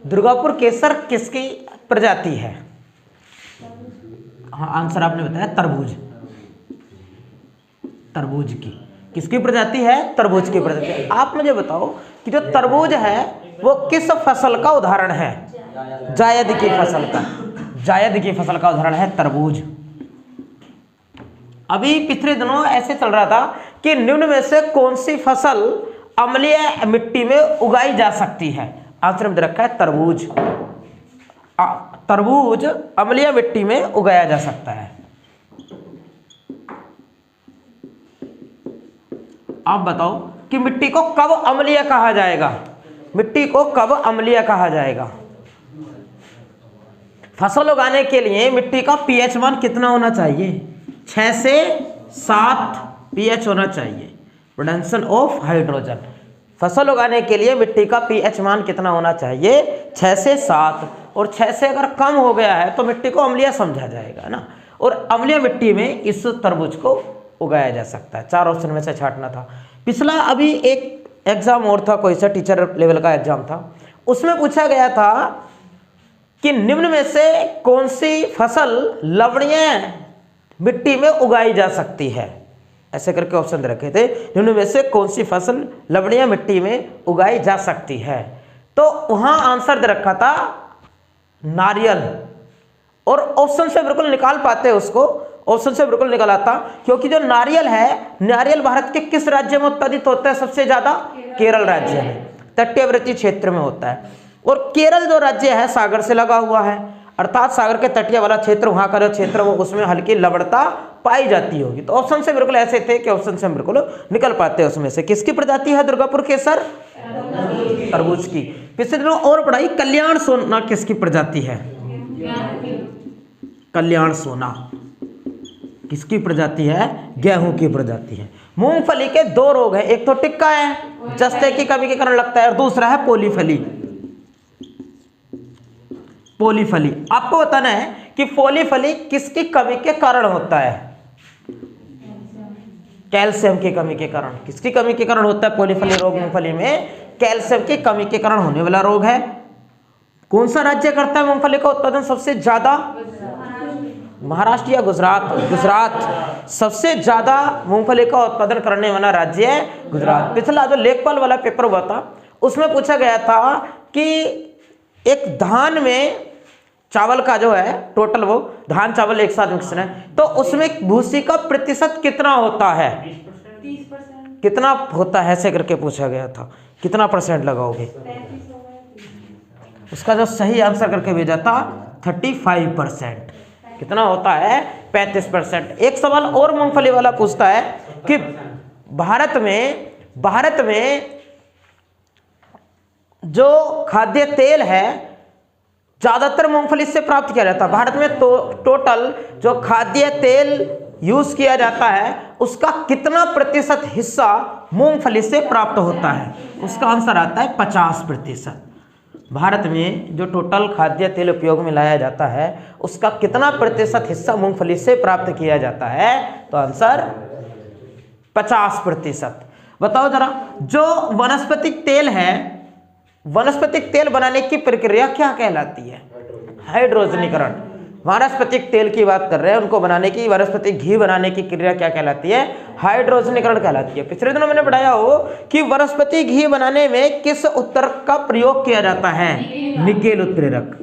दुर्गापुर केसर किसकी प्रजाति है? हाँ, आंसर आपने बताया तरबूज। तरबूज की किसकी प्रजाति है? तरबूज की प्रजाति। आप मुझे बताओ कि जो तरबूज है वो किस फसल का उदाहरण है? जायद की फसल का। जायद की फसल का उदाहरण है तरबूज। अभी पिछले दिनों ऐसे चल रहा था कि निम्न में से कौन सी फसल अम्लीय मिट्टी में उगाई जा सकती है? आंसर में दे रखा है तरबूज। तरबूज अम्लीय मिट्टी में उगाया जा सकता है। आप बताओ कि मिट्टी को कब अम्लीय कहा जाएगा? मिट्टी को कब अम्लीय कहा जाएगा? फसल उगाने के लिए मिट्टी का पीएच मान कितना होना चाहिए? 6 से 7 पीएच होना चाहिए। Production of hydrogen. फसल उगाने के लिए मिट्टी का पीएच मान कितना होना चाहिए? 6 से 7। और 6 से अगर कम हो गया है तो मिट्टी को अम्लीय समझा जाएगा ना। और अम्लीय मिट्टी में इस तरबूज को उगाया जा सकता है। 4 ऑप्शन में से छांटना था। पिछला अभी एक एग्जाम और था, कोई सा टीचर लेवल का एग्जाम था, उसमें पूछा गया था कि निम्न में से कौन सी फसल लवणीय मिट्टी में उगाई जा सकती है? ऐसे करके ऑप्शन रखे थे, निम्न में से कौन सी फसल लवणीय मिट्टी में उगाई जा सकती है? तो वहां आंसर दे रखा था नारियल। और ऑप्शन से बिल्कुल निकाल पाते हैं उसको, ऑप्शन से बिल्कुल निकाल आता, क्योंकि जो नारियल है, नारियल भारत के किस राज्य में उत्पादित होता है सबसे ज्यादा? केरल राज्य में, तटीयवर्ती क्षेत्र में होता है। और केरल जो राज्य है सागर से लगा हुआ है, अर्थात सागर के तटीय वाला क्षेत्र, वहां का जो क्षेत्र वो उसमें हल्की लवणता पाई जाती होगी। तो ऑप्शन से बिल्कुल ऐसे थे कि ऑप्शन से हम बिल्कुल निकल पाते हैं उसमें से। किसकी प्रजाति है दुर्गापुर केसर? तरबूज की। पिछले दिनों और पढ़ाई, कल्याण सोना किसकी प्रजाति है? कल्याण सोना किसकी प्रजाति है? गेहूं की प्रजाति है। मूंगफली के 2 रोग हैं, एक तो टिक्का है, जस्ते की कमी के कारण लगता है, और दूसरा है पोलीफली। पोलीफली आपको बताना है कि पोलीफली किसकी कमी के कारण होता है? कैल्शियम की कमी के कारण। किसकी कमी के कारण होता है पोलीफली रोग? मूंगफली में कैल्शियम की कमी के कारण होने वाला रोग है। कौन सा राज्य करता है मूंगफली का उत्पादन सबसे ज्यादा? महाराष्ट्र या गुजरात? गुजरात सबसे ज्यादा मूंगफली का उत्पादन करने वाला राज्य है गुजरात। पिछला जो लेखपाल वाला पेपर हुआ था उसमें पूछा गया था कि एक धान में चावल का जो है टोटल, वो धान चावल एक साथ मिक्स है, तो उसमें भूसी का प्रतिशत कितना होता है? 30%। कितना होता है ऐसे करके पूछा गया था, कितना परसेंट लगाओगे? उसका जो सही आंसर करके भेजा था 35%। कितना होता है? 35%। एक सवाल और मूंगफली वाला पूछता है कि भारत में जो खाद्य तेल है ज्यादातर मूंगफली से प्राप्त किया जाता है। भारत में तो टोटल जो खाद्य तेल यूज किया जाता है उसका कितना प्रतिशत हिस्सा मूंगफली से प्राप्त होता है? उसका आंसर आता है 50%। भारत में जो टोटल खाद्य तेल उपयोग में लाया जाता है उसका कितना प्रतिशत हिस्सा मूंगफली से प्राप्त किया जाता है? तो आंसर 50%। बताओ जरा, जो वनस्पतिक तेल है, वनस्पतिक तेल बनाने की प्रक्रिया क्या कहलाती है? हाइड्रोजनीकरण। वनस्पतिक तेल की बात कर रहे हैं, उनको बनाने की, वनस्पतिक घी बनाने की क्रिया क्या कहलाती है? हाइड्रोजनीकरण कहलाती है। पिछले दिनों मैंने पढ़ाया हो कि वनस्पति घी बनाने में किस उत्प्रेरक का प्रयोग किया जाता है? निकेल उत्प्रेरक।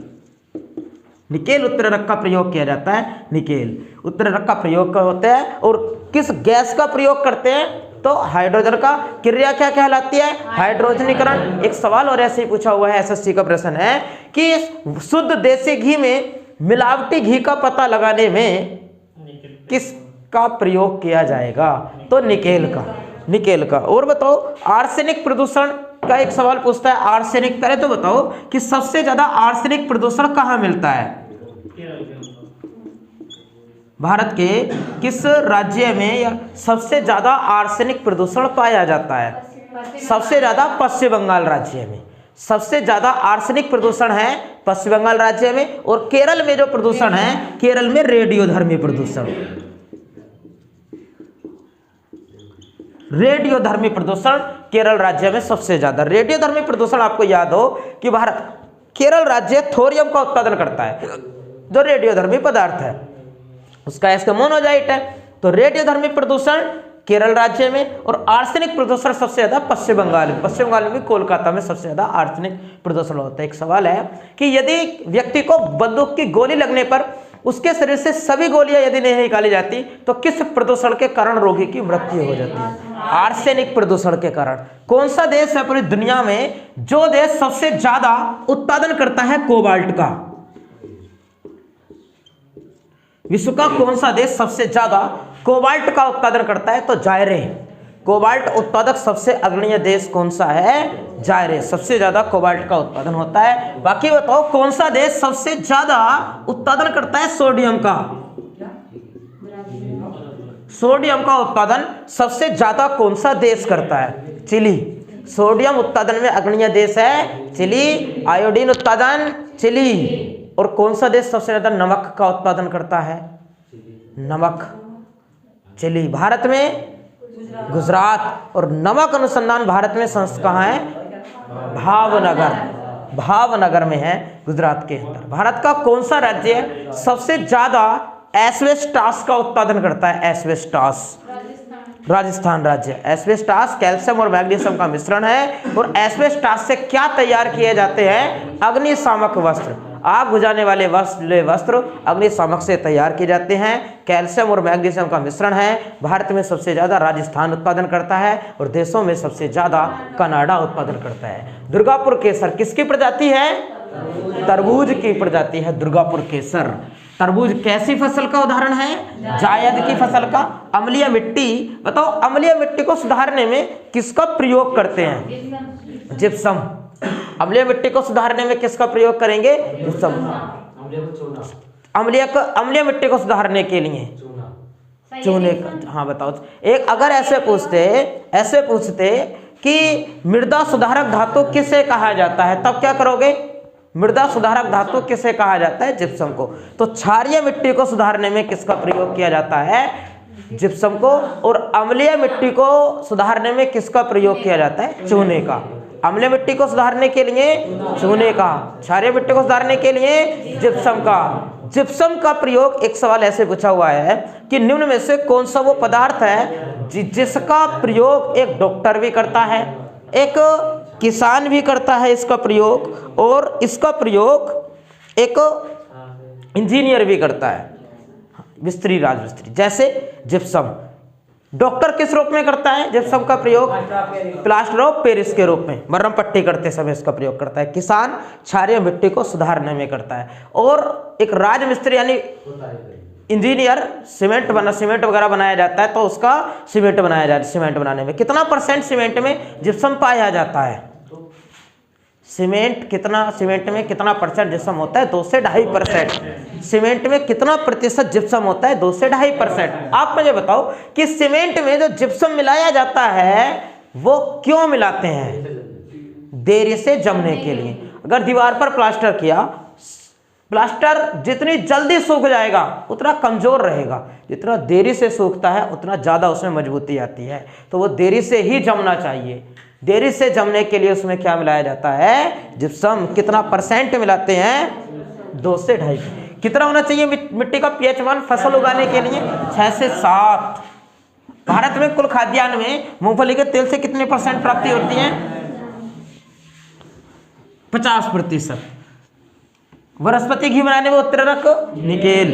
निकेल उत्प्रेरक का प्रयोग किया जाता है। निकेल उत्प्रेरक का प्रयोग होता है। और किस गैस का प्रयोग करते हैं? तो हाइड्रोजन का। क्रिया क्या कहलाती है? हाइड्रोजनीकरण। एक सवाल और ऐसे ही पूछा हुआ है, एसएससी का प्रश्न है कि शुद्ध देसी घी में मिलावटी घी का पता लगाने में किसका प्रयोग किया जाएगा? तो निकेल का। निकेल का। और बताओ, आर्सेनिक प्रदूषण का एक सवाल पूछता है। आर्सेनिक, पहले तो बताओ कि सबसे ज्यादा आर्सेनिक प्रदूषण कहाँ मिलता है? भारत के किस राज्य में या सबसे ज्यादा आर्सेनिक प्रदूषण पाया जाता है? सबसे ज्यादा पश्चिम बंगाल राज्य में। सबसे ज्यादा आर्सेनिक प्रदूषण है पश्चिम बंगाल राज्य में। और केरल में जो प्रदूषण है, केरल में रेडियोधर्मी प्रदूषण। रेडियोधर्मी प्रदूषण केरल राज्य में सबसे ज्यादा। रेडियोधर्मी प्रदूषण आपको याद हो कि भारत केरल राज्य थोरियम का उत्पादन करता है, जो रेडियोधर्मी पदार्थ है, उसका इसका मोनोजाइट है। तो रेडियोधर्मी प्रदूषण केरल राज्य में, और आर्सेनिक प्रदूषण सबसे ज्यादा पश्चिम बंगाल में। पश्चिम बंगाल में भी कोलकाता में सबसे ज्यादा आर्सेनिक प्रदूषण होता है। एक सवाल है कि यदि व्यक्ति को बंदूक की गोली लगने पर उसके शरीर से सभी गोलियां यदि नहीं निकाली जाती तो किस प्रदूषण के कारण रोगी की मृत्यु हो जाती है? आर्सेनिक प्रदूषण के कारण। कौन सा देश है पूरी दुनिया में जो देश सबसे ज्यादा उत्पादन करता है कोबाल्ट का? विश्व का कौन सा देश सबसे ज्यादा कोबाल्ट का उत्पादन करता है? तो जायरे। कोबाल्ट उत्पादक सबसे अग्रणी देश कौन सा है? जायरे। सबसे ज्यादा कोबाल्ट का उत्पादन होता है। बाकी बताओ कौन सा देश सबसे ज्यादा उत्पादन करता है सोडियम का? सोडियम का उत्पादन सबसे ज्यादा कौन सा देश करता है? चिली। सोडियम उत्पादन में अग्रणी देश है चिली। आयोडीन उत्पादन चिली। और कौन सा देश सबसे ज्यादा नमक का उत्पादन करता है? नमक, चिली। भारत में गुजरात। और नमक अनुसंधान भारत में संस्था कहाँ है? भावनगर। भावनगर में है, गुजरात के अंदर। भारत का कौन सा राज्य सबसे ज्यादा एस्बेस्टॉस का उत्पादन करता है? एस्बेस्टॉस। राजस्थान राज्य। एस्बेस्टॉस कैल्शियम और मैग्नीशियम का मिश्रण है। और एस्बेस्टॉस से क्या तैयार किए जाते हैं? अग्निशामक वस्त्र। आग बुझाने वाले वस्त्र अग्निशामक से तैयार किए जाते हैं। कैल्शियम और मैग्नीशियम का मिश्रण है। भारत में सबसे ज्यादा राजस्थान उत्पादन करता है और देशों में सबसे ज्यादा कनाडा उत्पादन करता है। दुर्गापुर केसर किसकी प्रजाति है? तरबूज की प्रजाति है दुर्गापुर केसर। तरबूज कैसी फसल का उदाहरण है? जायद की फसल का। अम्लीय मिट्टी, बताओ अम्लीय मिट्टी को सुधारने में किसका प्रयोग करते हैं? जिप्सम। अम्लीय मिट्टी को सुधारने में किसका प्रयोग करेंगे? जिप्सम। अम्लीय मिट्टी को सुधारने के लिए चूने का। हाँ बताओ। एक अगर ऐसे पूछते कि मृदा सुधारक धातु किसे कहा जाता है, तब क्या करोगे? मृदा सुधारक धातु किसे कहा जाता है? जिप्सम को। तो क्षारीय मिट्टी को सुधारने में किसका प्रयोग किया जाता है? जिप्सम को। और अम्लीय मिट्टी को सुधारने में किसका प्रयोग किया जाता है? चूने का। अम्लीय मिट्टी को सुधारने के लिए चूने का, क्षारीय मिट्टी को सुधारने के लिए जिप्सम का। जिप्सम का प्रयोग, एक सवाल ऐसे पूछा हुआ है कि निम्न में से कौन सा वो पदार्थ है जिसका प्रयोग एक डॉक्टर भी करता है, एक किसान भी करता है इसका प्रयोग, और इसका प्रयोग एक इंजीनियर भी करता है, मिस्त्री, राजमिस्त्री। जैसे जिप्सम डॉक्टर किस रूप में करता है? जिप्सम का प्रयोग प्लास्टर ऑफ पेरिस के रूप में मरहम पट्टी करते समय इसका प्रयोग करता है। किसान क्षारीय मिट्टी को सुधारने में करता है। और एक राजमिस्त्री यानी इंजीनियर सीमेंट वगैरह बनाया जाता है तो उसका सीमेंट बनाया जाता है। सीमेंट बनाने में कितना % सीमेंट में जिप्सम पाया जाता है? सीमेंट में कितना % जिप्सम होता है? 2 से 2.5%। सीमेंट में कितना प्रतिशत जिप्सम होता है? 2 से 2.5%। आप मुझे बताओ कि सीमेंट में जो जिप्सम मिलाया जाता है वो क्यों मिलाते हैं? देरी से जमने के लिए। अगर दीवार पर प्लास्टर किया, प्लास्टर जितनी जल्दी सूख जाएगा उतना कमजोर रहेगा, जितना देरी से सूखता है उतना ज़्यादा उसमें मजबूती आती है। तो वो देरी से ही जमना चाहिए। देरी से जमने के लिए उसमें क्या मिलाया जाता है? जिप्सम। कितना % मिलाते हैं? 2 से 2.5। कितना होना चाहिए मिट्टी का pH मान फसल उगाने के लिए? 6 से 7। भारत में कुल खाद्यान्न में मूंगफली के तेल से कितने % प्राप्ति होती है? 50%। वनस्पति घी बनाने में उत्प्रेरक निकेल।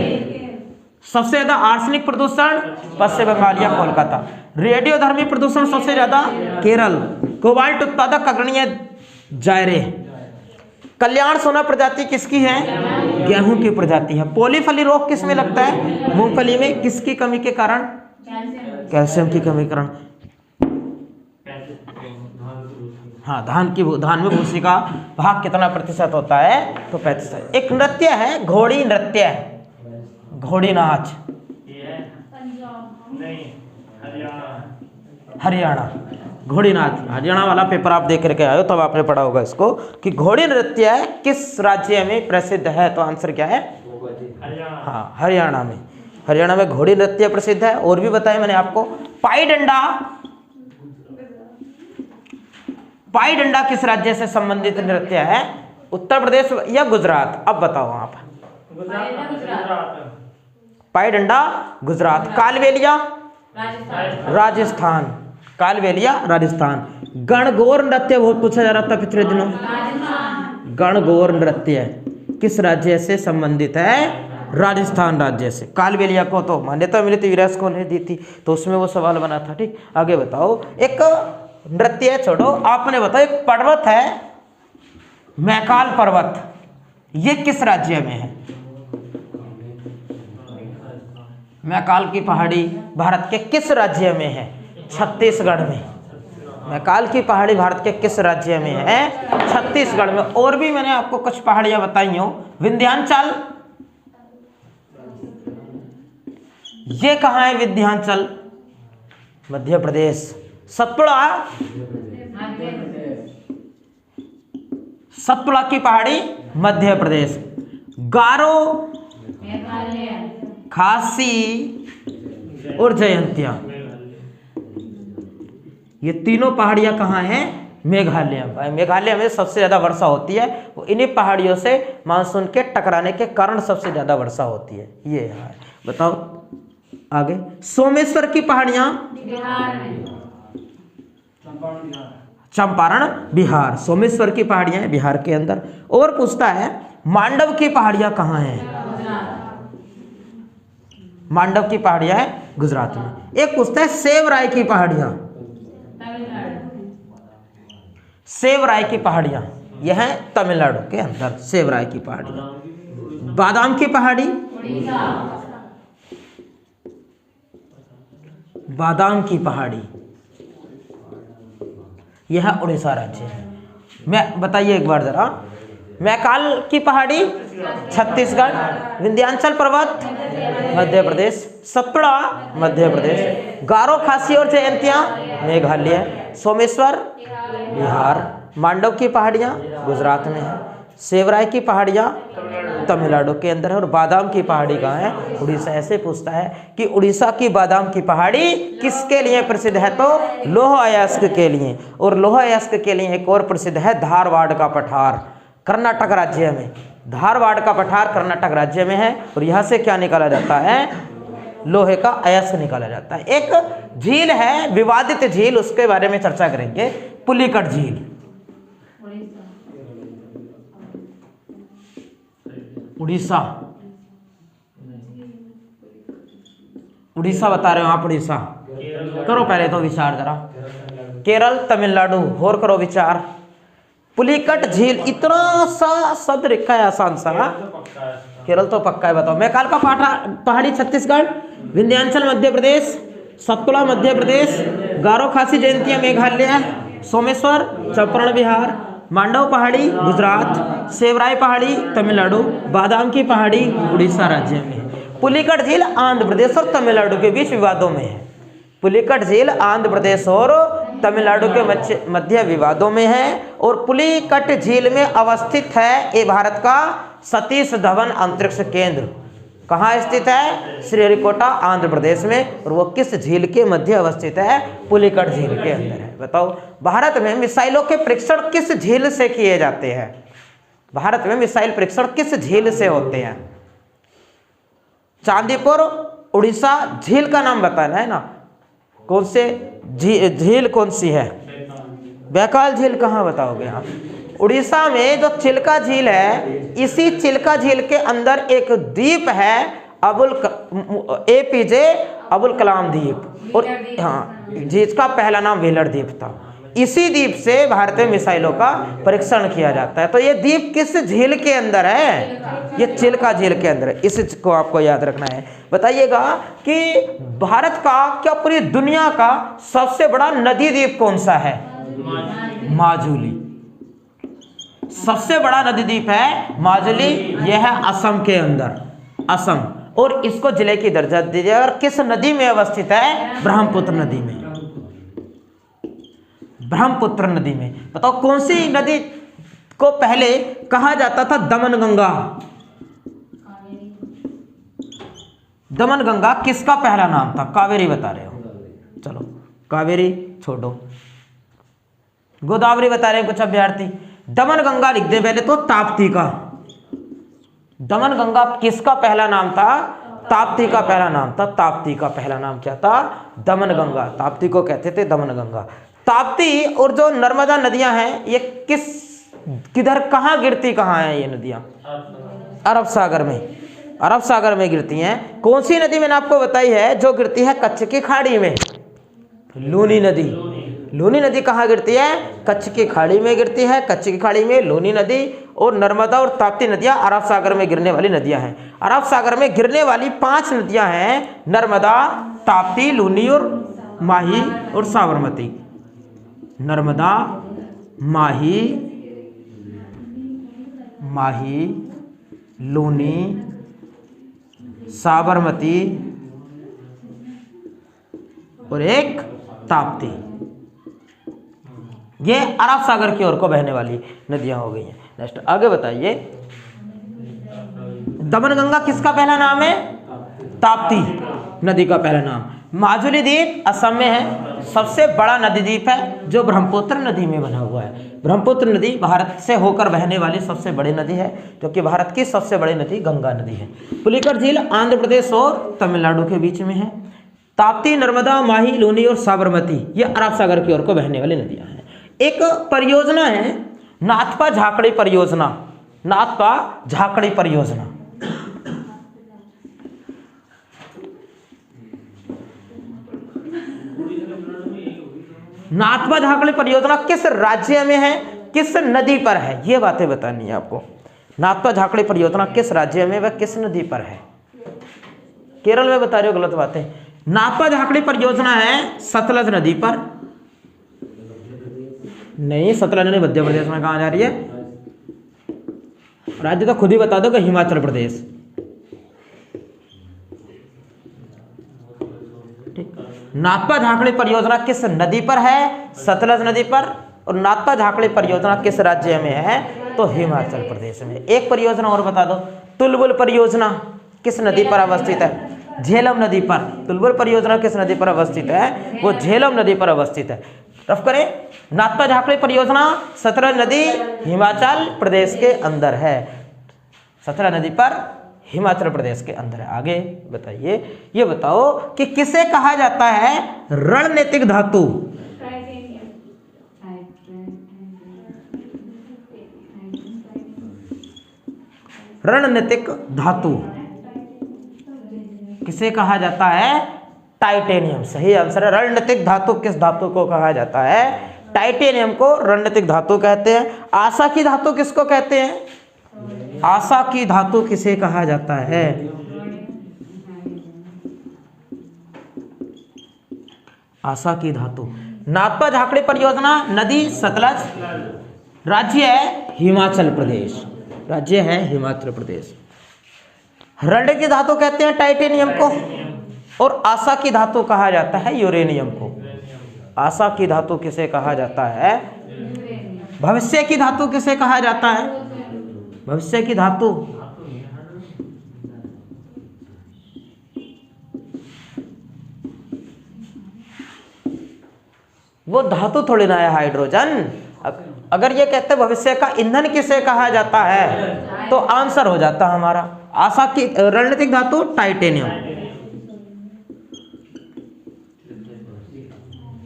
सबसे ज्यादा आर्सेनिक प्रदूषण पश्चिम बंगाल या कोलकाता। रेडियोधर्मी प्रदूषण सबसे ज्यादा केरल। कोबाल्ट उत्पादक अग्रणी जायरे। कल्याण सोना प्रजाति किसकी है? गेहूं की प्रजाति है। पॉलीफली रोग किस में लगता है? मूंगफली में। किसकी कमी के कारण? कैल्शियम की कमी के कारण। हाँ, धान में भूसी का भाग कितना % होता है? तो 35%। एक नृत्य है घोड़ी नृत्य, घोड़ी नाच। हरियाणा घोड़ी नाच। हरियाणा वाला पेपर आप देख करके आए हो तब आपने पढ़ा होगा इसको कि घोड़ी नृत्य किस राज्य में प्रसिद्ध है? तो आंसर क्या है? हाँ, हरियाणा में। हरियाणा में घोड़ी नृत्य प्रसिद्ध है। और भी बताया मैंने आपको। पाई डंडा किस राज्य से संबंधित नृत्य है? उत्तर प्रदेश या गुजरात? अब बताओ आप। पाईडंडा गुजरात, कालबेलिया राजस्थान, कालबेलिया राजस्थान। गणगौर नृत्य बहुत पूछा जा रहा था पिछले दिनों। गणगौर नृत्य किस राज्य से संबंधित है? राजस्थान राज्य से। कालबेलिया को तो मान्यता मिली थी, यूनेस्को ने दी थी, तो उसमें वो सवाल बना था। ठीक, आगे बताओ। एक नृत्य छोड़ो, आपने बताओ एक पर्वत है मैकाल पर्वत, ये किस राज्य में है? मैकाल की पहाड़ी भारत के किस राज्य में है? छत्तीसगढ़ में। मैकाल की पहाड़ी भारत के किस राज्य में है? छत्तीसगढ़ में। और भी मैंने आपको कुछ पहाड़ियां बताई हो। विंध्याचल, ये कहाँ है विंध्याचल? मध्य प्रदेश। सतपुड़ा, सतपुड़ा की पहाड़ी मध्य प्रदेश। गारो, खासी और जयंतिया, ये तीनों पहाड़ियां कहाँ हैं? मेघालय में। मेघालय में सबसे ज्यादा वर्षा होती है, वो इन्हीं पहाड़ियों से मानसून के टकराने के कारण सबसे ज्यादा वर्षा होती है। ये है, बताओ आगे। सोमेश्वर की पहाड़ियां चंपारण बिहार। सोमेश्वर की पहाड़ियां बिहार के अंदर। और पूछता है मांडव की पहाड़ियां कहाँ हैं? मांडव की पहाड़ियां है गुजरात में। एक पूछता है सेवराय की पहाड़ियां। सेवराय की पहाड़ियां यह है तमिलनाडु के अंदर, सेवराय की पहाड़ियां। बादाम की पहाड़ी, बादाम की पहाड़ी यह उड़ीसा राज्य है। मैं बताइए एक बार जरा। मैकाल की पहाड़ी छत्तीसगढ़, विंध्याचल पर्वत मध्य प्रदेश, सतपुड़ा मध्य प्रदेश, गारो खासी और जयंतिया मेघालय, सोमेश्वर बिहार, मांडव की पहाड़ियाँ गुजरात में है, सेवराय की पहाड़ियाँ तमिलनाडु के अंदर है, और बादाम की पहाड़ी कहाँ है? उड़ीसा। ऐसे पूछता है कि उड़ीसा की बादाम की पहाड़ी किसके लिए प्रसिद्ध है? तो लौह अयस्क के लिए। और लौह अयस्क के लिए एक और प्रसिद्ध है धारवाड़ का पठार, कर्नाटक राज्य में। धारवाड़ का पठार कर्नाटक राज्य में है, और यहाँ से क्या निकाला जाता है? लोहे का अयस्क निकाला जाता है। एक झील है विवादित झील, उसके बारे में चर्चा करेंगे, पुलिकट झील। उड़ीसा, उड़ीसा बता रहे हो आप? उड़ीसा करो पहले तो विचार जरा। केरल, तमिलनाडु, और करो विचार। पुलिकट झील, इतना सा शब्द लिखा है आसान सा। केरल तो पक्का है, बताओ। मैकाल का पहाड़ी छत्तीसगढ़, विंध्याचल मध्य प्रदेश, सतपुड़ा मध्य प्रदेश, गारो खासी जयंतिया मेघालय, सोमेश्वर चंपारण बिहार, मांडव पहाड़ी गुजरात, सेवराय पहाड़ी तमिलनाडु, बादाम की पहाड़ी उड़ीसा राज्य में। पुलिकट झील आंध्र प्रदेश और तमिलनाडु के बीच विवादों में है। पुलिकट झील आंध्र प्रदेश और तमिलनाडु के मध्य विवादों में है, और पुलिकट झील में अवस्थित है ये भारत का सतीश धवन अंतरिक्ष केंद्र। कहाँ स्थित है? श्रीहरिकोटा आंध्र प्रदेश में। और वो किस झील के मध्य अवस्थित है? पुलिकट झील के अंदर है। बताओ भारत में मिसाइलों के परीक्षण किस झील से किए जाते हैं? भारत में मिसाइल परीक्षण किस झील से होते हैं? चांदीपुर उड़ीसा झील का नाम बताना है ना। कौन से झील कौन सी है? बैकाल झील कहाँ बताओगे आप? उड़ीसा में जो चिल्का झील है, इसी चिल्का झील के अंदर एक द्वीप है APJ अबुल कलाम द्वीप, और हाँ जिसका पहला नाम व्हीलर द्वीप था। इसी द्वीप से भारतीय मिसाइलों का परीक्षण किया जाता है। तो ये द्वीप किस झील के अंदर है? ये चिल्का झील के अंदर है। इसको आपको याद रखना है। बताइएगा कि भारत का क्या पूरी दुनिया का सबसे बड़ा नदी द्वीप कौन सा है? माजुली। सबसे बड़ा नदी द्वीप है माजुली, यह है असम के अंदर, असम। और इसको जिले की दर्जा दीजिए। और किस नदी में अवस्थित है? ब्रह्मपुत्र नदी में। ब्रह्मपुत्र नदी में। बताओ कौन सी नदी को पहले कहा जाता था दमन गंगा? दमन गंगा किसका पहला नाम था? कावेरी बता रहे हो। चलो कावेरी छोड़ो, गोदावरी बता रहे हैं कुछ अभ्यर्थी। दमन गंगा लिख दे पहले तो ताप्ती का। दमन गंगा किसका पहला नाम था? ताप्ती का पहला नाम था। ताप्ती का पहला नाम क्या था? दमन गंगा। ताप्ती को कहते थे दमन गंगा। ताप्ती और जो नर्मदा नदियां हैं ये किधर कहाँ गिरती कहाँ है ये नदियां? अरब सागर में। अरब सागर में गिरती हैं। कौन सी नदी मैंने आपको बताई है जो गिरती है कच्छ की खाड़ी में? लूनी नदी। लूनी नदी कहाँ गिरती है? कच्छ की खाड़ी में गिरती है। कच्छ की खाड़ी में लूनी नदी और नर्मदा और ताप्ती नदियाँ अरब सागर में गिरने वाली नदियाँ हैं। अरब सागर में गिरने वाली 5 नदियाँ हैं, नर्मदा, ताप्ती, लूनी और माही और साबरमती। नर्मदा, माही, लूनी, साबरमती और एक ताप्ती। ये अरब सागर की ओर को बहने वाली नदियां हो गई हैं। नेक्स्ट आगे बताइए, दमनगंगा किसका पहला नाम है? ताप्ती नदी का पहला नाम। माजुली द्वीप असम में है, सबसे बड़ा नदी द्वीप है जो ब्रह्मपुत्र नदी में बना हुआ है। ब्रह्मपुत्र नदी भारत से होकर बहने वाली सबसे बड़ी नदी है, जो कि भारत की सबसे बड़ी नदी गंगा नदी है। पुलिकर झील आंध्र प्रदेश और तमिलनाडु के बीच में है। ताप्ती, नर्मदा, माही, लूनी और साबरमती ये अरब सागर की ओर को बहने वाली नदियां हैं। एक परियोजना है नाथपा झाकड़ी परियोजना। नाथपा झाकड़ी परियोजना नाथपा झाकड़ी परियोजना किस राज्य में है, किस नदी पर है, ये बातें बतानी है आपको। नाथपा झाकड़ी परियोजना किस राज्य में व किस नदी पर है? केरल में बता रहे हो, गलत बात है। नाथपा झाकड़ी परियोजना है सतलज नदी पर। नहीं, सतलज नदी मध्य प्रदेश में कहाँ जा रही है? राज्य तो खुद ही बता दो कि हिमाचल प्रदेश। नाथपा झाकड़ी परियोजना किस नदी पर है? सतलज नदी पर। और नाथपा झाकड़ी परियोजना किस राज्य में है? तो हिमाचल प्रदेश में। एक परियोजना और बता दो, तुलबुल परियोजना किस नदी पर अवस्थित है? झेलम नदी पर। तुलबुल परियोजना किस नदी पर अवस्थित है? वो झेलम नदी पर अवस्थित है। रफ करें, नाथपा झाकड़ी परियोजना सतलज नदी हिमाचल प्रदेश के अंदर है। सतलज नदी पर हिमाचल प्रदेश के अंदर है। आगे बताइए, ये बताओ कि किसे कहा जाता है रणनीतिक धातु? रणनीतिक धातु किसे कहा जाता है? टाइटेनियम। सही आंसर है। रणनीतिक धातु किस धातु को कहा जाता है? टाइटेनियम को रणनीतिक धातु कहते हैं। आशा की धातु किसको कहते हैं? आशा की धातु किसे कहा जाता है? आशा की धातु। नाथपा झाकड़ी परियोजना नदी सतलज, राज्य है हिमाचल प्रदेश। राज्य है हिमाचल प्रदेश। रणनीतिक की धातु कहते हैं टाइटेनियम को, और आशा की धातु कहा जाता है यूरेनियम को। आशा की धातु किसे कहा जाता है? भविष्य की धातु किसे कहा जाता है? भविष्य की धातु वो धातु थोड़ी ना है हाइड्रोजन। अगर ये कहते हैं भविष्य का ईंधन किसे कहा जाता है, तो आंसर हो जाता हमारा आशा की रणनीतिक धातु टाइटेनियम।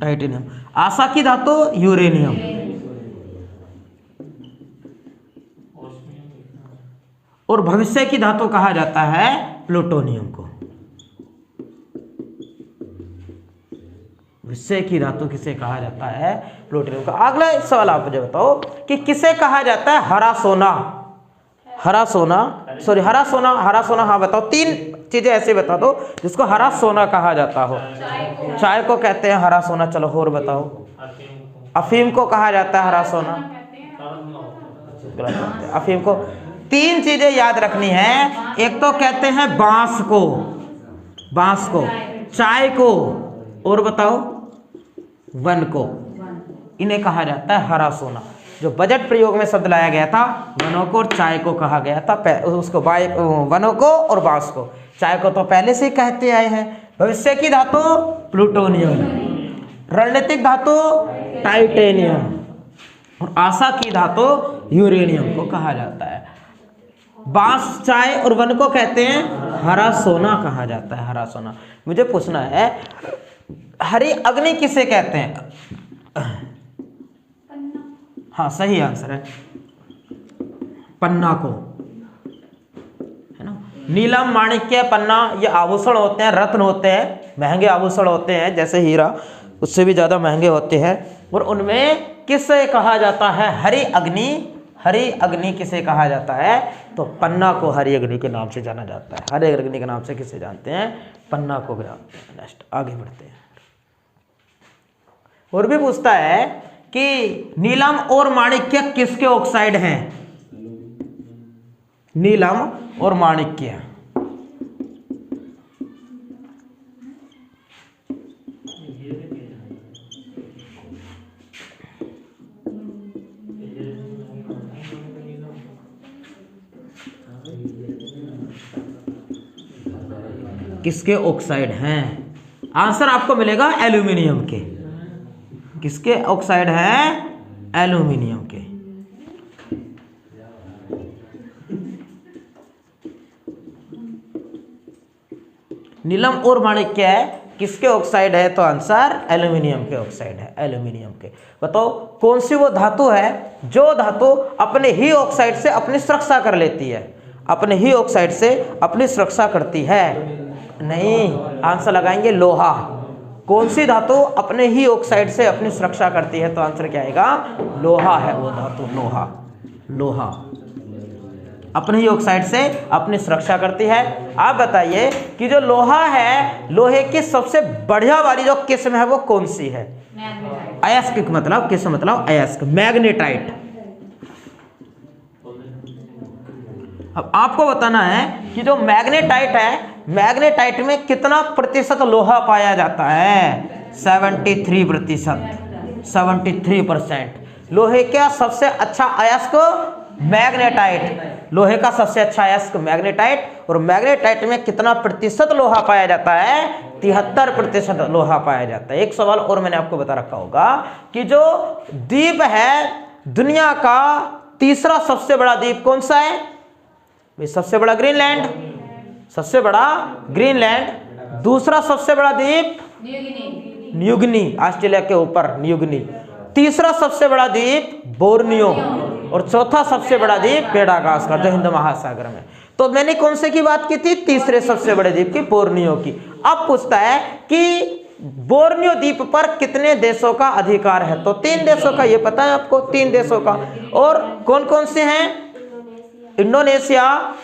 टाइटेनियम। आशा की धातु यूरेनियम। और भविष्य की धातु कहा जाता है प्लूटोनियम को। भविष्य की धातु किसे कहा जाता है? प्लूटोनियम का। अगला सवाल आप मुझे बताओ कि किसे कहा जाता है हरा सोना? हरा सोना, सॉरी हरा सोना, हरा सोना। हाँ बताओ, 3 चीजें ऐसे बता दो जिसको हरा सोना कहा जाता हो। चाय को कहते हैं हरा सोना। चलो और बताओ। अफीम को कहा जाता है हरा सोना। अफीम को। 3 चीजें याद रखनी है। एक तो कहते हैं बांस को, बांस को, चाय को, और बताओ वन को। इन्हें कहा जाता है हरा सोना। जो बजट प्रयोग में शब्द लाया गया था, वनों को और चाय को कहा गया था। उसको वनों को और बांस को। चाय को तो पहले से ही कहते आए हैं। भविष्य की धातु प्लूटोनियम, रणनीतिक धातु टाइटेनियम, और आशा की धातु यूरेनियम को कहा जाता है। बांस, चाय और वन को कहते हैं हरा सोना कहा जाता है, हरा सोना। मुझे पूछना है हरी अग्नि किसे कहते हैं? हाँ सही आंसर है, पन्ना को, है ना। नीलम, माणिक्य, पन्ना ये आभूषण होते हैं, रत्न होते हैं, महंगे आभूषण होते हैं, जैसे हीरा उससे भी ज़्यादा महंगे होते हैं। और उनमें किसे कहा जाता है? हरी अग्नि। हरी अग्नि किसे कहा जाता है? तो पन्ना को हरी अग्नि के नाम से जाना जाता है। हरी अग्नि के नाम से किसे जानते हैं? पन्ना को भी जानते हैं। नेक्स्ट आगे बढ़ते हैं। और भी पूछता है कि नीलम और माणिक्य किसके ऑक्साइड हैं? नीलम और माणिक्य किसके ऑक्साइड हैं? आंसर आपको मिलेगा एल्यूमिनियम के। किसके ऑक्साइड हैं? एल्यूमिनियम के। नीलम और माणिक्य किसके ऑक्साइड है? तो आंसर एल्यूमिनियम के ऑक्साइड है, एल्यूमिनियम के। बताओ कौन सी वो धातु है जो धातु अपने ही ऑक्साइड से अपनी सुरक्षा कर लेती है? अपने ही ऑक्साइड से अपनी सुरक्षा करती है? नहीं, आंसर लगाएंगे लोहा। कौन सी धातु अपने ही ऑक्साइड से अपनी सुरक्षा करती है? तो आंसर क्या आएगा? लोहा है वो धातु, लोहा। लोहा अपने ही ऑक्साइड से अपनी सुरक्षा करती है। आप बताइए कि जो लोहा है, लोहे की सबसे बढ़िया वाली जो किस्म है वो कौन सी है? अयस्क, मतलब किस्म मतलब अयस्क, मैग्नेटाइट। अब आपको बताना है कि जो मैग्नेटाइट है, मैग्नेटाइट में कितना प्रतिशत लोहा पाया जाता है? 73%, 73%। लोहे का सबसे अच्छा अयस्क मैग्नेटाइट, लोहे का सबसे अच्छा अयस्क मैग्नेटाइट। और मैग्नेटाइट में कितना प्रतिशत लोहा पाया जाता है? 73% लोहा पाया जाता है। एक सवाल और मैंने आपको बता रखा होगा कि जो द्वीप है, दुनिया का तीसरा सबसे बड़ा द्वीप कौन सा है? सबसे बड़ा ग्रीनलैंड, सबसे बड़ा ग्रीनलैंड। दूसरा सबसे बड़ा द्वीप न्यूगिनी, ऑस्ट्रेलिया के ऊपर न्यूगिनी। तीसरा सबसे बड़ा द्वीप बोर्नियो। और चौथा सबसे बड़ा द्वीप मेडागास्कर, जो हिंद महासागर में। तो मैंने कौन से की बात की थी? तीसरे सबसे बड़े द्वीप की, बोर्नियो की। अब पूछता है कि बोर्नियो द्वीप पर कितने देशों का अधिकार है? तो 3 देशों का, ये पता है आपको, 3 देशों का। और कौन कौन से हैं? इंडोनेशिया,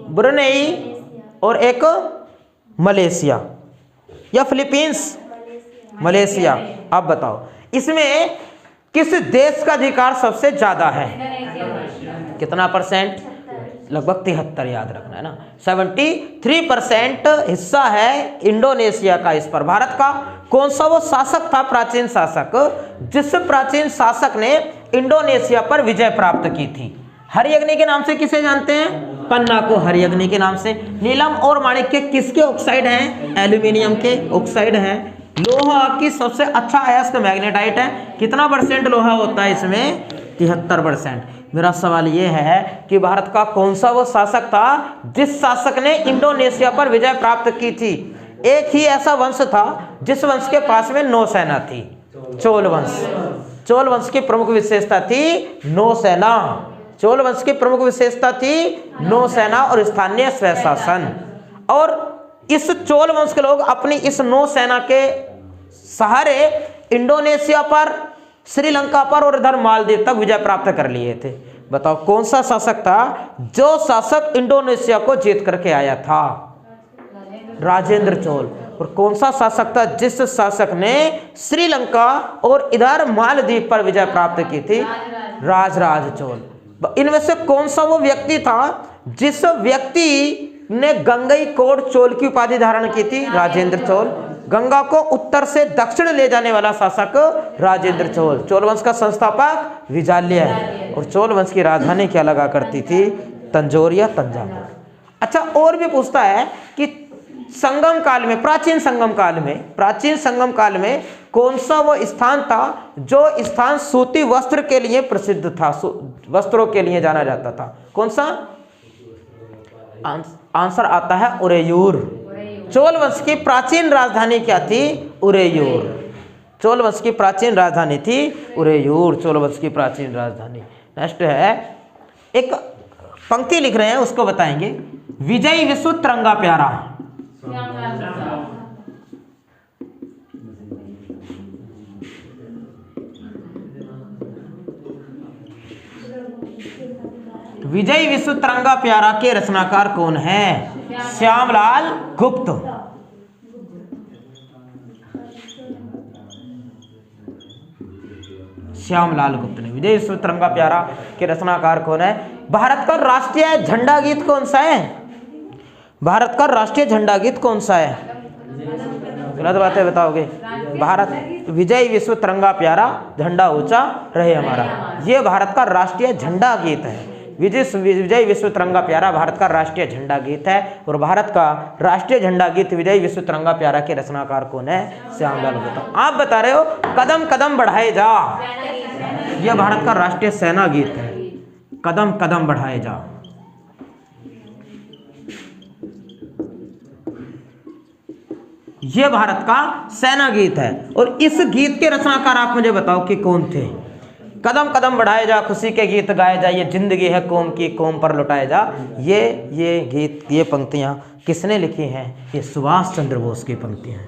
ब्रुनेई और एक मलेशिया या फिलीपींस, मलेशिया। अब बताओ इसमें किस देश का अधिकार सबसे ज्यादा है? कितना परसेंट? लगभग 73, याद रखना है ना। 73% हिस्सा है इंडोनेशिया का इस पर। भारत का कौन सा वो शासक था, प्राचीन शासक, जिस प्राचीन शासक ने इंडोनेशिया पर विजय प्राप्त की थी? हरी अग्नि के नाम से किसे जानते हैं? पन्ना को हरी अग्नि के नाम से। नीलम और माणिक्य किसके ऑक्साइड हैं? एल्यूमिनियम के ऑक्साइड हैं। लोहा की सबसे अच्छा अयस्क मैग्नेटाइट है। कितना परसेंट लोहा होता है इसमें? 73%। मेरा सवाल ये है कि भारत का कौन सा वो शासक था जिस शासक ने इंडोनेशिया पर विजय प्राप्त की थी? एक ही ऐसा वंश था जिस वंश के पास में नौसेना थी, चोल वंश। चोल वंश की प्रमुख विशेषता थी नौसेना। चोल वंश की प्रमुख विशेषता थी नौसेना और स्थानीय स्वशासन। और इस चोल वंश के लोग अपनी इस नौसेना के सहारे इंडोनेशिया पर, श्रीलंका पर और इधर मालदीव तक विजय प्राप्त कर लिए थे। बताओ कौन सा शासक था जो शासक इंडोनेशिया को जीत करके आया था? राजेंद्र चोल। और कौन सा शासक था जिस शासक ने श्रीलंका और इधर मालदीव पर विजय प्राप्त की थी? राजराज चोल। इनमें से कौन सा वो व्यक्ति था जिस व्यक्ति ने गंगईकोंड चोल की उपाधि धारण की थी? राजेंद्र चोल। गंगा को उत्तर से दक्षिण ले जाने वाला शासक राजेंद्र चोल। चोल वंश का संस्थापक विजाल्य। और चोल वंश की राजधानी क्या लगा करती थी? तंजौर या तंजावुर। अच्छा, और भी पूछता है कि संगम काल में, प्राचीन संगम काल में कौन सा वो स्थान था जो स्थान सूती वस्त्र के लिए प्रसिद्ध था, वस्त्रों के लिए जाना जाता था? कौन सा? आंसर आता है उरेयूर। चोल वंश की प्राचीन राजधानी क्या थी? उरेयूर। चोल वंश की प्राचीन राजधानी थी उरेयूर, चोल वंश की प्राचीन राजधानी। नेक्स्ट है, एक पंक्ति लिख रहे हैं उसको बताएंगे। विजयी विश्व तिरंगा प्यारा, विजयी विश्व तिरंगा प्यारा के रचनाकार कौन है? श्यामलाल गुप्त। श्यामलाल गुप्त ने विजय विश्व तिरंगा प्यारा के रचनाकार कौन है? भारत का राष्ट्रीय झंडा गीत कौन सा है? भारत का राष्ट्रीय झंडा गीत कौन सा है? गलत बातें बताओगे। भारत विजय विश्व तिरंगा प्यारा, झंडा ऊंचा रहे हमारा, ये भारत का राष्ट्रीय झंडा गीत है। विजय विश्व तिरंगा प्यारा भारत का राष्ट्रीय झंडा गीत है। और भारत का राष्ट्रीय झंडा गीत विजय विश्व तिरंगा प्यारा के रचनाकार कौन है? श्यामलाल गुप्त। आप बता रहे हो कदम कदम बढ़ाए जा, यह भारत का राष्ट्रीय सेना गीत है। कदम कदम बढ़ाए जा, यह भारत का सेना गीत है। और इस गीत के रचनाकार आप मुझे बताओ कि कौन थे? कदम कदम बढ़ाए जा, खुशी के गीत गाए जा, ये जिंदगी है कौम की, कौम पर लुटाए जा, ये गीत, ये पंक्तियां किसने लिखी हैं? ये सुभाष चंद्र बोस की पंक्तियां हैं।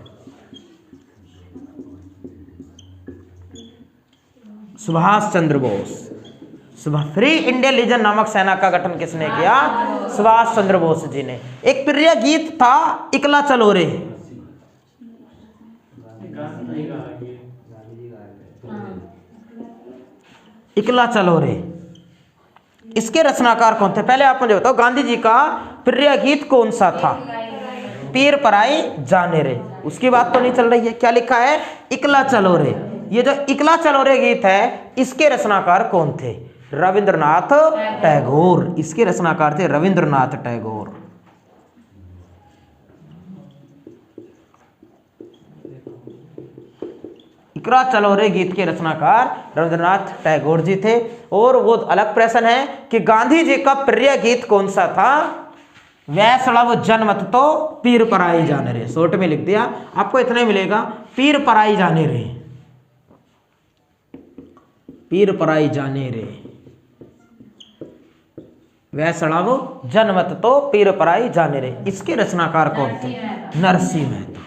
Subhash Chandra Bose. Free Indian legion नामक सेना का गठन किसने किया? सुभाष चंद्र बोस जी ने। एक प्रिय गीत था इकला चलो रे, इकला चलो रे, इसके रचनाकार कौन थे? पहले आप मुझे बताओ गांधी जी का प्रिय गीत कौन सा था? पीर पराई जाने रे, उसकी बात तो नहीं चल रही है। क्या लिखा है? इकला चलो रे। ये जो इकला चलो रे गीत है, इसके रचनाकार कौन थे? रविंद्रनाथ टैगोर। इसके रचनाकार थे रविंद्रनाथ टैगोर। इकरा चलो रे गीत के रचनाकार रविंद्रनाथ टैगोर जी थे। और वो अलग प्रश्न है कि गांधी जी का प्रिय गीत कौन सा था? वैष्णव जनमत तो पीर पराई जाने रे। शॉर्ट में लिख दिया, आपको इतना ही मिलेगा, पीर पराई जाने रे, पीर पराई जाने रे, वैष्णव जनमत तो पीर पराई जाने रे। इसके रचनाकार कौन थे? नरसिंह मेहता।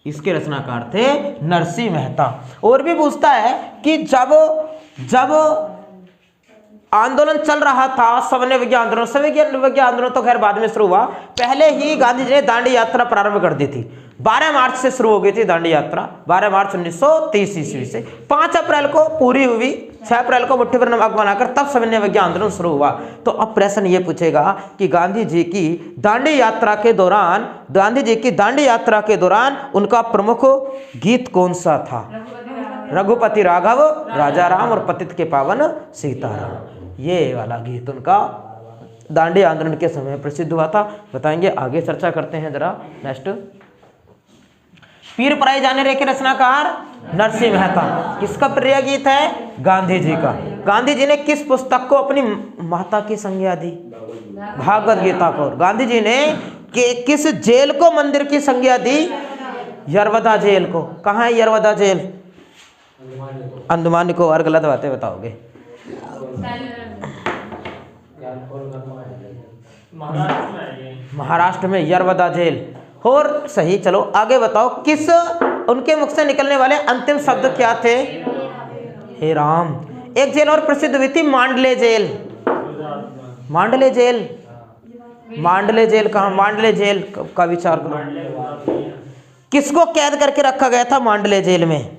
इसके रचनाकार थे नरसिंह मेहता। और भी पूछता है कि जब आंदोलन चल रहा था सविनय विज्ञान आंदोलन, सविनय विज्ञान आंदोलन तो खैर बाद में शुरू हुआ, पहले ही गांधी जी ने दांडी यात्रा प्रारंभ कर दी थी। 12 मार्च से शुरू हो गई थी दांडी यात्रा, 12 मार्च 1930 ईस्वी से। 5 अप्रैल को पूरी हुई, 6 अप्रैल को मुट्ठी भर नमक बनाकर तब सविनय विज्ञान आंदोलन शुरू हुआ। तो अब प्रश्न ये पूछेगा कि गांधी जी की दांडी यात्रा के दौरान उनका प्रमुख गीत कौन सा था? रघुपति राघव राजा राम और पतित के पावन सीताराम। ये वाला गीत उनका दांडी आंदोलन के समय प्रसिद्ध हुआ था। बताएंगे, आगे चर्चा करते हैं जरा। नेक्स्ट, पीर पराई जाने रे के रचनाकार नरसिंह मेहता। किसका प्रिय गीत है? गांधी जी का। गांधी जी ने किस पुस्तक को अपनी माता की संज्ञा दी? भागवत गीता को। गांधी जी ने किस जेल को मंदिर की संज्ञा दी? यरवदा जेल को। कहाँ है यरवदा जेल? अंडमान को। और गलत बातें बताओगे। महाराष्ट्र में यरवदा जेल। और सही, चलो आगे बताओ, किस उनके मुख से निकलने वाले अंतिम शब्द क्या थे? हे राम। एक जेल और प्रसिद्ध हुई थी, मांडले जेल। मांडले जेल, मांडले जेल कहाँ? मांडले जेल का विचार करो। किसको कैद करके रखा गया था मांडले जेल में?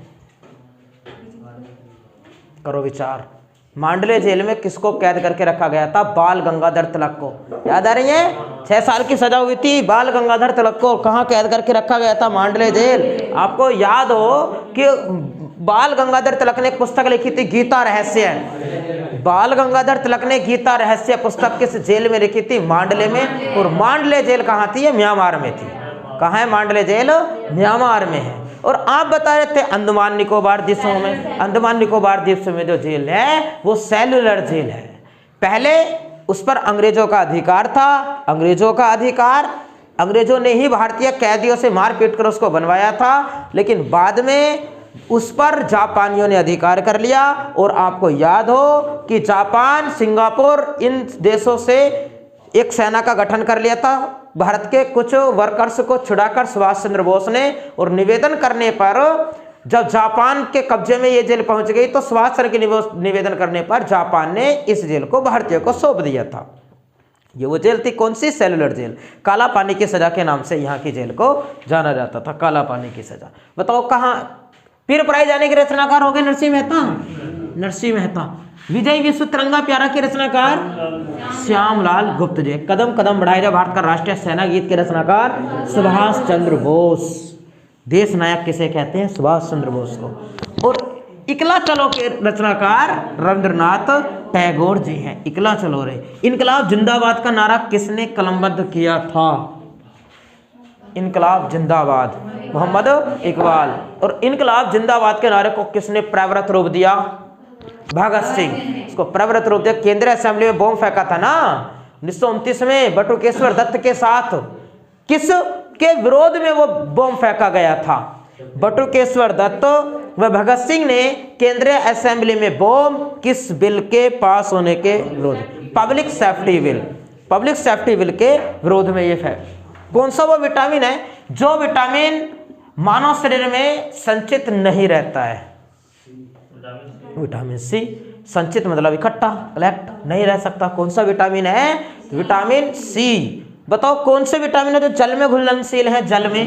करो विचार। मांडले जेल में किसको कैद करके रखा गया था? बाल गंगाधर तिलक को। याद आ रही है? 6 साल की सजा हुई थी बाल गंगाधर तिलक को। कहाँ कैद करके रखा गया था? मांडले जेल। आपको याद हो कि बाल गंगाधर तिलक ने एक पुस्तक लिखी थी, गीता रहस्य। बाल गंगाधर तिलक ने गीता रहस्य पुस्तक किस जेल में लिखी थी? मांडले में। और मांडले जेल कहाँ थी? ये म्यांमार में थी। कहाँ है मांडले जेल? म्यांमार में है। और आप बता रहे थे अंडमान निकोबार द्वीपों में, अंडमान निकोबार द्वीप में जो जेल है वो सेलुलर जेल है। पहले उस पर अंग्रेजों का अधिकार था, अंग्रेजों का अधिकार, अंग्रेजों ने ही भारतीय कैदियों से मार पीट कर उसको बनवाया था, लेकिन बाद में उस पर जापानियों ने अधिकार कर लिया। और आपको याद हो कि जापान, सिंगापुर, इन देशों से एक सेना का गठन कर लिया था भारत के कुछ वर्कर्स को छुड़ाकर सुभाष चंद्र बोस ने। और निवेदन करने पर जब जापान के कब्जे में ये जेल पहुंच गई तो सुभाष चंद्र के निवेदन करने पर जापान ने इस जेल को भारतीयों को सौंप दिया था। ये वो जेल थी, कौन सी? Cellular jail. काला पानी की सजा के नाम से यहाँ की जेल को जाना जाता था, काला पानी की सजा। बताओ कहाँ पीर पराई जाने के रचनाकार हो गए? नरसिंह मेहता, नरसिंह मेहता। विजय विश्व तिरंगा प्यारा के रचनाकार श्यामलाल गुप्त जी। कदम कदम बढ़ाए जा भारत का राष्ट्रीय सेना गीत के रचनाकार सुभाष चंद्र बोस। देश नायक किसे कहते हैं? सुभाष चंद्र बोस को। और इकला चलो के रचनाकार रविंद्रनाथ टैगोर जी हैं। इकला चलो रे। इनकलाब जिंदाबाद का नारा किसने कलमबद्ध किया था? इनकलाब जिंदाबाद, मोहम्मद इकबाल। और इनकलाब जिंदाबाद के नारे को किसने प्रवृत्त रूप दिया? भगत सिंह। इसको प्रवृत्त रूप दिया। केंद्रीय असेंबली में बॉम्ब फेंका था ना 1929 में बटुकेश्वर दत्त के साथ। किस के विरोध में वो बॉम्ब फेंका गया था? बटुकेश्वर दत्त व भगत सिंह ने केंद्रीय असेंबली में बॉम्ब किस बिल के पास होने के विरोध? Public safety bill. Public safety bill के विरोध में ये फेंक। कौन सा वो विटामिन है जो विटामिन मानव शरीर में संचित नहीं रहता है? Vitamin C. संचित मतलब इकट्ठा, कलेक्ट नहीं रह सकता। कौन सा विटामिन है? Vitamin C. बताओ कौन से विटामिन है जो जल में घुलनशील है? जल में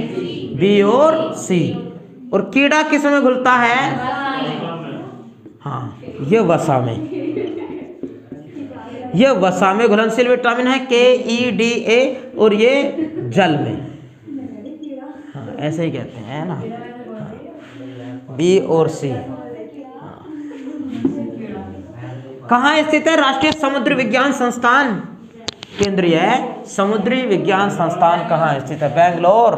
बी और सी। और कीड़ा किस में घुलता है? हाँ, ये वसा में, ये वसा में घुलनशील विटामिन है KEDA। और ये जल में, हाँ ऐसे ही कहते हैं ना, बी और सी। कहाँ स्थित है राष्ट्रीय समुद्री विज्ञान संस्थान? केंद्रीय समुद्री विज्ञान संस्थान कहाँ स्थित है? बेंगलोर।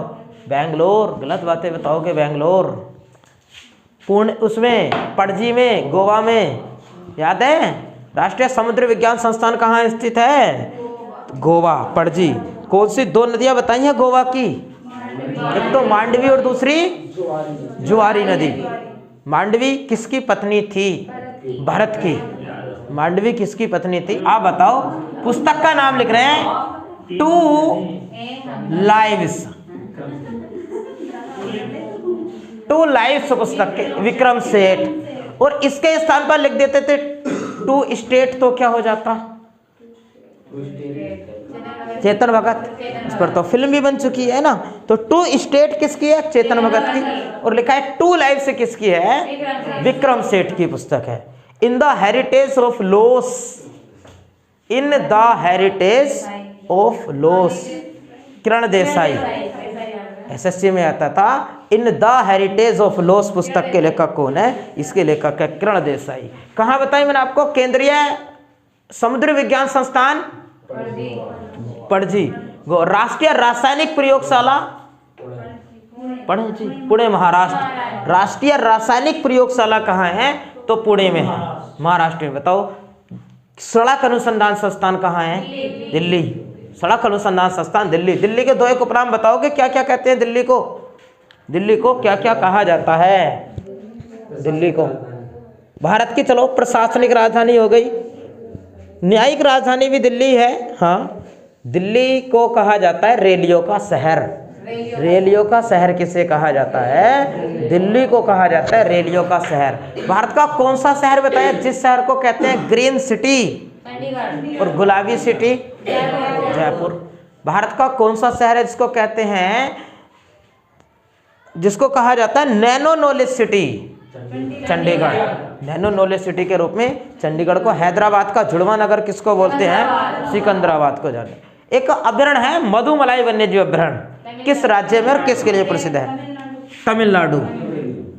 बेंगलोर। गलत बातें बताओगे। बेंगलोर, पुणे, उसमें पणजी में, गोवा में, याद है? राष्ट्रीय समुद्री विज्ञान संस्थान कहाँ स्थित है? गोवा, पणजी। कौन सी दो नदियाँ बताई हैं गोवा की? एक तो मांडवी और दूसरी जुआरी नदी। मांडवी किसकी पत्नी थी? भरत की। मांडवी किसकी पत्नी थी? आप बताओ। पुस्तक का नाम लिख रहे हैं टू लाइव्स। टू लाइव्स पुस्तक के विक्रम सेठ। और इसके स्थान पर लिख देते थे टू स्टेट, तो क्या हो जाता? चेतन भगत। इस पर तो फिल्म भी बन चुकी है ना। तो टू स्टेट किसकी है? चेतन भगत की। और लिखा है टू लाइव्स किसकी है? विक्रम सेठ की पुस्तक है। In the heritage of loss, in the heritage of loss, Kiran Desai. SSC में आता था। In the heritage of loss पुस्तक के लेखक कौन है? इसके लेखक है किरण देसाई। कहाँ बताई मैंने आपको? केंद्रीय समुद्री विज्ञान संस्थान पणजी। राष्ट्रीय रासायनिक प्रयोगशाला पणजी, पुणे महाराष्ट्र। राष्ट्रीय रासायनिक प्रयोगशाला कहाँ है? तो पुणे में है, महाराष्ट्र में। बताओ सड़क अनुसंधान संस्थान कहाँ है? दिल्ली। सड़क अनुसंधान संस्थान दिल्ली। दिल्ली के दो एक उपनाम बताओगे, क्या क्या कहते हैं दिल्ली को? दिल्ली को क्या क्या कहा जाता है? दिल्ली को भारत की चलो प्रशासनिक राजधानी हो गई, न्यायिक राजधानी भी दिल्ली है। हाँ, दिल्ली को कहा जाता है रेलियों का शहर। रेलियों का शहर किसे कहा जाता है? दिल्ली को कहा जाता है रेलियों का शहर। भारत का कौन सा शहर बताया जिस शहर को कहते हैं ग्रीन सिटी और गुलाबी सिटी? जयपुर। भारत का कौन सा शहर है जिसको कहते हैं, जिसको कहा जाता है nano knowledge city? Chandigarh. Nano knowledge city के रूप में चंडीगढ़ को। हैदराबाद का जुड़वा नगर किसको बोलते हैं? सिकंदराबाद को। जाने एक अभ्यारण्य है मधुमलाई वन्यजीव अभ्यारण्य, किस राज्य में और किसके लिए प्रसिद्ध है? तमिलनाडु।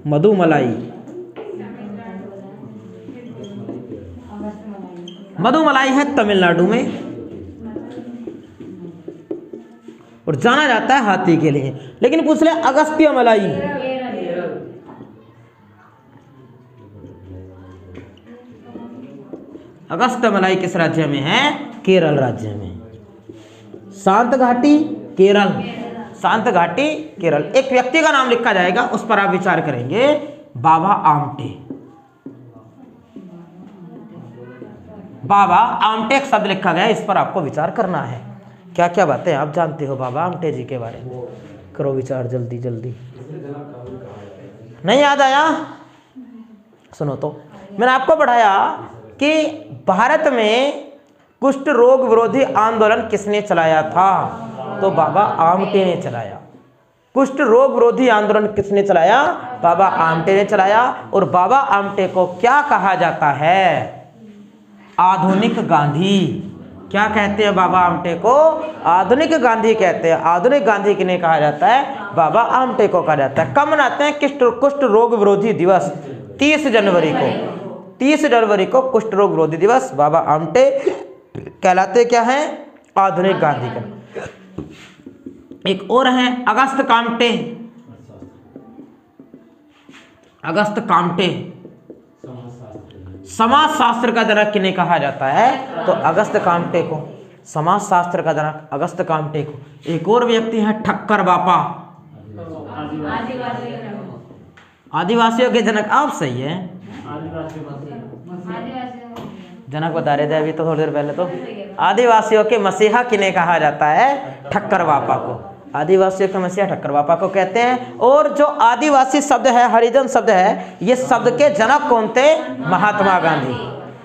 मधुमलाई। मधुमलाई है तमिलनाडु में और जाना जाता है हाथी के लिए। लेकिन पूछ ले अगस्त्य मलाई, अगस्त्य मलाई किस राज्य में है? केरल राज्य में। शांत घाटी केरल, शांत घाटी केरल। एक व्यक्ति का नाम लिखा जाएगा, उस पर आप विचार करेंगे, बाबा आमटे। बाबा आमटे एक शब्द लिखा गया, इस पर आपको विचार करना है। क्या क्या बातें आप जानते हो बाबा आमटे जी के बारे में? करो विचार जल्दी जल्दी। नहीं याद आया? सुनो तो, मैंने आपको पढ़ाया कि भारत में कुष्ठ रोग विरोधी आंदोलन किसने चलाया था? तो बाबा आमटे ने चलाया। कुष्ठ रोग विरोधी आंदोलन किसने चलाया? बाबा आमटे ने चलाया। और बाबा आमटे को क्या कहा जाता है? आधुनिक गांधी। क्या कहते हैं बाबा आमटे को? आधुनिक गांधी कहते हैं। आधुनिक गांधी किन्हें कहा जाता है? बाबा आमटे को कहा जाता है। कब मनाते हैं कुष्ठ रोग विरोधी दिवस? 30 जनवरी को। 30 जनवरी को कुष्ठ रोग विरोधी दिवस। बाबा आमटे कहलाते क्या हैं? आधुनिक गांधी का। एक और है अगस्त कामटे। अगस्त कामटे समाज शास्त्र का जनक किन्हें कहा जाता है? तो अगस्त कामटे को, समाज शास्त्र का जनक अगस्त कामटे को। एक और व्यक्ति है ठक्कर बापा, आदिवासियों के जनक। आप सही है, जनक बता रहे थे अभी तो थोड़ी देर पहले। तो आदिवासियों के मसीहा किन्हें कहा जाता है? ठक्कर बापा को। आदिवासियों के मसीहा ठक्कर बापा को कहते हैं। और जो आदिवासी शब्द है, हरिजन शब्द है, ये शब्द के जनक कौन थे? महात्मा गांधी।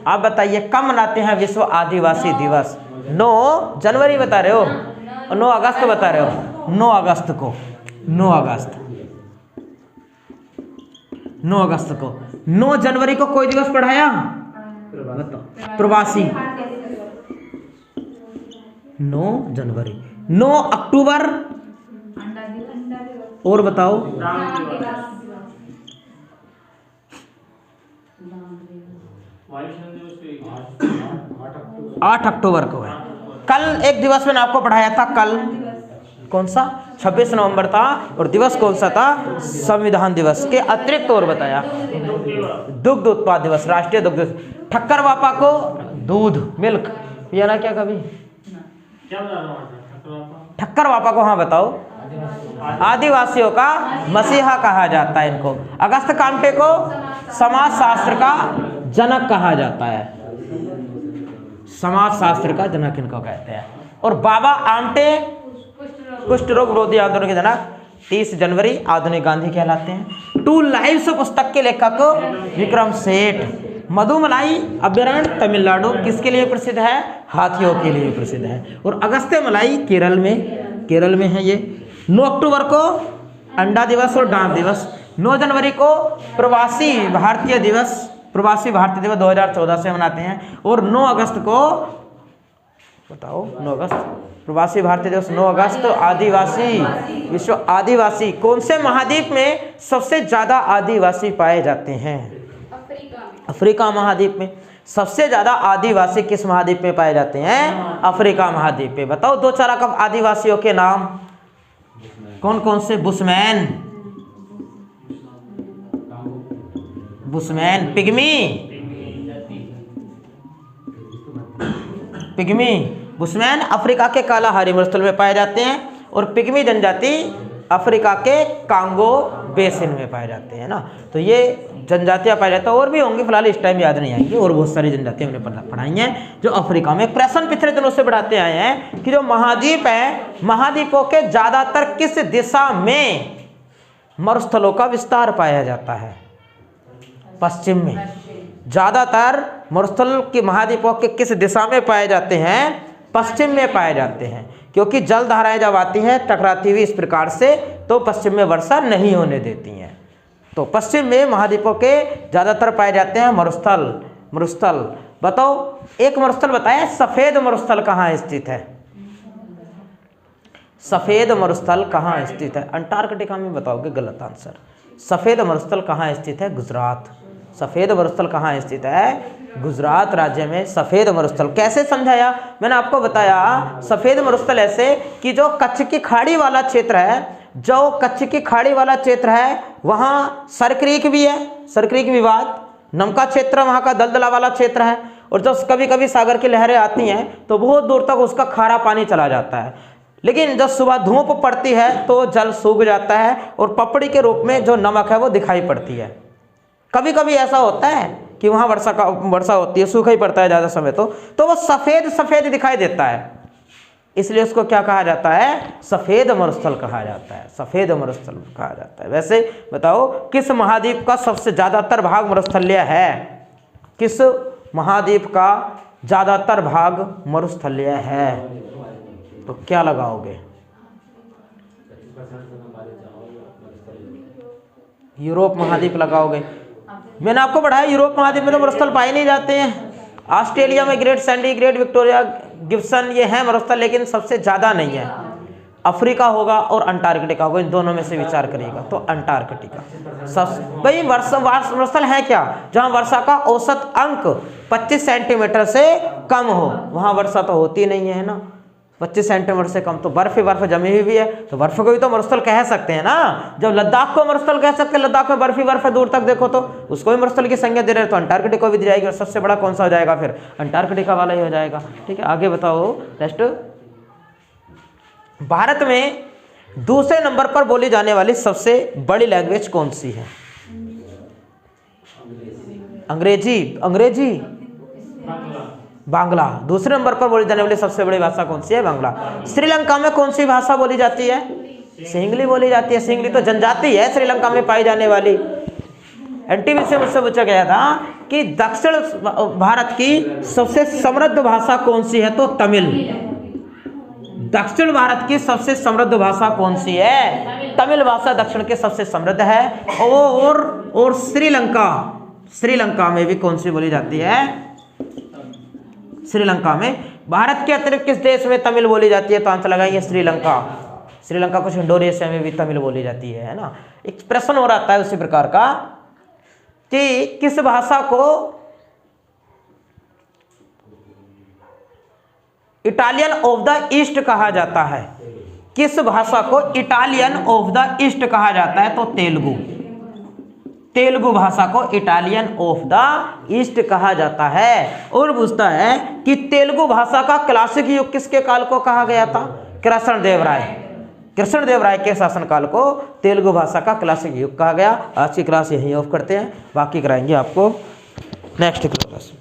आप बताइए कब मनाते हैं विश्व आदिवासी दिवस? 9 जनवरी बता रहे हो, 9 अगस्त बता रहे हो? 9 अगस्त को, 9 अगस्त, 9 अगस्त को। 9 जनवरी को कोई दिवस पढ़ाया? बताओ। प्रवासी। 9 जनवरी। 9 अक्टूबर। और बताओ? 8 अक्टूबर को है। कल एक दिवस मैंने आपको पढ़ाया था, कल कौन सा? 26 नवंबर था। और दिवस कौन सा था? संविधान दिवस के अतिरिक्त और बताया दुग्ध उत्पाद दिवस, राष्ट्रीय दुग्ध दिवस। ठक्कर बापा को दूध, मिल्क पिया ना क्या कभी? ठक्कर बापा को, हाँ बताओ? आदिवासियों का मसीहा कहा जाता है इनको। अगस्त कामटे को समाज शास्त्र का जनक कहा जाता है। समाज शास्त्र का जनक इनको कहते हैं। और बाबा आमटे कुष्ठ रोग विरोधी आंदोलन के जनक। 30 जनवरी आधुनिक गांधी कहलाते हैं। 2 लाइव्स पुस्तक के लेखक विक्रम सेठ। मधुमलाई अभयारण्य तमिलनाडु किसके लिए प्रसिद्ध है? हाथियों के लिए प्रसिद्ध है। और अगस्त्य मलाई केरल में है ये। 9 अक्टूबर को अंडा दिवस और डाक दिवस। 9 जनवरी को प्रवासी भारतीय दिवस 2014 से मनाते हैं। और 9 अगस्त को बताओ, 9 अगस्त प्रवासी भारतीय दिवस। 9 अगस्त आदिवासी, विश्व आदिवासी। कौन से महाद्वीप में सबसे ज्यादा आदिवासी पाए जाते हैं? अफ्रीका महाद्वीप में। सबसे ज्यादा आदिवासी किस महाद्वीप में पाए जाते हैं? अफ्रीका महाद्वीप में। बताओ 2 चार आदिवासियों के नाम कौन कौन से? बुशमैन, पिग्मी, बुशमैन अफ्रीका के कालाहारी मरुस्थल में पाए जाते हैं। और पिग्मी जनजाति अफ्रीका के कांगो बेसिन में पाए जाते हैं ना। तो ये जनजातियां पाई जाती हैं। और भी होंगी, फिलहाल इस टाइम याद नहीं आएंगी। और बहुत सारी जनजातियां हमने पढ़ाई हैं जो अफ्रीका में। प्रश्न पिछले दिनों से बढ़ाते आए हैं कि जो महाद्वीप है, महाद्वीपों के ज्यादातर किस दिशा में मरुस्थलों का विस्तार पाया जाता है? पश्चिम में। ज्यादातर मरुस्थल के महाद्वीपों के किस दिशा में पाए जाते हैं? पश्चिम में पाए जाते हैं। क्योंकि जल धाराएं जब आती हैं टकराती हुई इस प्रकार से, तो पश्चिम में वर्षा नहीं होने देती हैं। तो पश्चिम में महाद्वीपों के ज्यादातर पाए जाते हैं मरुस्थल। बताओ एक मरुस्थल बताएं, सफेद मरुस्थल कहाँ स्थित है? सफेद मरुस्थल कहाँ स्थित है? अंटार्कटिका में बताओगे, गलत आंसर। सफेद मरुस्थल कहाँ स्थित है? गुजरात। सफेद मरुस्थल कहाँ स्थित है? गुजरात राज्य में सफ़ेद मरुस्थल। कैसे समझाया? मैंने आपको बताया सफ़ेद मरुस्थल ऐसे कि जो कच्छ की खाड़ी वाला क्षेत्र है, जो कच्छ की खाड़ी वाला क्षेत्र है वहाँ सरक्रीक भी है, सरक्रीक विवाद, नमका क्षेत्र वहाँ का दलदला वाला क्षेत्र है, और जब कभी कभी सागर की लहरें आती हैं तो बहुत दूर तक उसका खारा पानी चला जाता है, लेकिन जब सुबह धूप पड़ती है तो जल सूख जाता है और पपड़ी के रूप में जो नमक है वो दिखाई पड़ती है। कभी कभी ऐसा होता है कि वहाँ वर्षा होती है, सूखा ही पड़ता है ज़्यादा समय, तो वो सफ़ेद सफ़ेद दिखाई देता है, इसलिए उसको क्या कहा जाता है? सफ़ेद मरुस्थल कहा जाता है, सफ़ेद मरुस्थल कहा जाता है। वैसे बताओ किस महाद्वीप का सबसे ज़्यादातर भाग मरुस्थलीय है? किस महाद्वीप का ज़्यादातर भाग मरुस्थलीय है? तो क्या लगाओगे? यूरोप महाद्वीप लगाओगे। मैंने आपको पढ़ाया यूरोप महाद्वीप में तो मरुस्थल पाए नहीं जाते हैं। ऑस्ट्रेलिया में great Sandy, great Victoria, Gibson ये है मरुस्थल, लेकिन सबसे ज़्यादा नहीं है। अफ्रीका होगा और अंटार्कटिका होगा, इन दोनों में से विचार करिएगा तो अंटार्कटिका सब। भाई मरुस्थल है क्या? जहाँ वर्षा का औसत अंक 25 सेंटीमीटर से कम हो, वहाँ वर्षा तो होती नहीं है ना। 25 सेंटीमीटर से कम तो बर्फ ही बर्फ जमी हुई भी है, तो बर्फ को भी तो मरुस्थल कह सकते हैं ना। जब लद्दाख को मरुस्थल कह सकते हैं, लद्दाख में बर्फ ही बर्फ है दूर तक देखो, तो उसको भी मरुस्थल की संज्ञा दे रहे हैं, तो अंटार्कटिका भी दी जाएगी। और सबसे बड़ा कौन सा हो जाएगा फिर? अंटार्कटिका वाला ही हो जाएगा। ठीक है, आगे बताओ नेक्स्ट। भारत में दूसरे नंबर पर बोली जाने वाली सबसे बड़ी लैंग्वेज कौन सी है? अंग्रेजी, बांग्ला। दूसरे नंबर पर बोली जाने वाली सबसे बड़ी भाषा कौन सी है? बांग्ला। श्रीलंका में कौन सी भाषा बोली जाती है? सिंगली बोली जाती है। सिंगली तो जनजाति है श्रीलंका में पाई जाने वाली। एनटीवी से मुझसे पूछा गया था कि दक्षिण भारत की सबसे समृद्ध भाषा कौन सी है? तो तमिल। दक्षिण भारत की सबसे समृद्ध भाषा कौन सी है? तमिल भाषा दक्षिण के सबसे समृद्ध है। और श्रीलंका में भी कौन सी बोली जाती है? श्रीलंका में। भारत के अतिरिक्त किस देश में तमिल बोली जाती है? तो आंसर लगाइए श्रीलंका। श्रीलंका कुछ इंडोनेशिया में भी तमिल बोली जाती है ना। एक प्रश्न हो रहा है उसी प्रकार का कि किस भाषा को इटालियन ऑफ द ईस्ट कहा जाता है? किस भाषा को इटालियन ऑफ द ईस्ट कहा जाता है? तो तेलुगु भाषा को इटालियन ऑफ द ईस्ट कहा जाता है। और पूछता है कि तेलुगु भाषा का क्लासिक युग किसके काल को कहा गया था? कृष्णदेवराय के शासनकाल को तेलुगु भाषा का क्लासिक युग कहा गया। आज की क्लास यहीं ऑफ करते हैं, बाकी कराएंगे आपको नेक्स्ट क्लास।